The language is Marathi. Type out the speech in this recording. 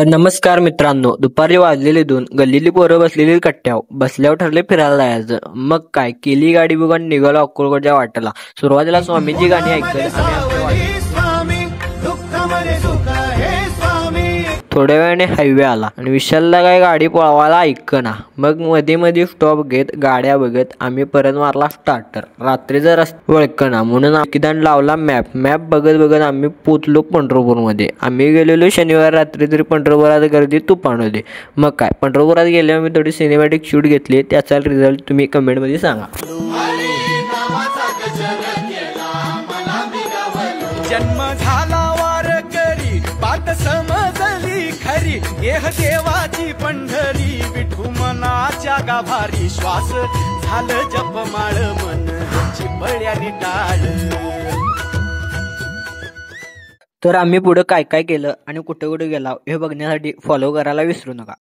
तर नमस्कार मित्रांनो, दुपारी वाजलेले 2. गल्लीतली पोरं बसलेली कट्ट्यावर. बसल्यावर ठरले फिरायला जायचं. मग काय केली गाडी बघून निघालो अक्कलकोटच्या वाटेला. सुरुवातीला स्वामींची गाणी ऐकत आम्ही आमच्या थोड्या वेळाने हायवे आला आणि विशालला काय गाडी पळवायला ऐकना. मग मध्ये मध्ये स्टॉप घेत गाड्या बघत आम्ही परत मारला स्टार्टर. रात्रीचा रस्ता ओळखना म्हणून किदान लावला मॅप बघत बघत आम्ही पोचलो पंढरपूरमध्ये. आम्ही गेलेलो शनिवार रात्री, तरी पंढरपुरात गर्दी तुफान होती. मग काय पंढरपुरात गेल्यावर मी थोडी सिनेमॅटिक शूट घेतली. त्याचा रिझल्ट तुम्ही कमेंटमध्ये सांगा. जन्म झाला वारकरी, बात समजली खरी, देह देवाची पंढरी, विठू मनाच्या गाभारी, श्वास झालं जपमाळ, मन चिपळ्याने टाळ. तर आम्ही पुढे काय काय केलं आणि कुठे कुठे गेला हे बघण्यासाठी फॉलो करायला विसरू नका.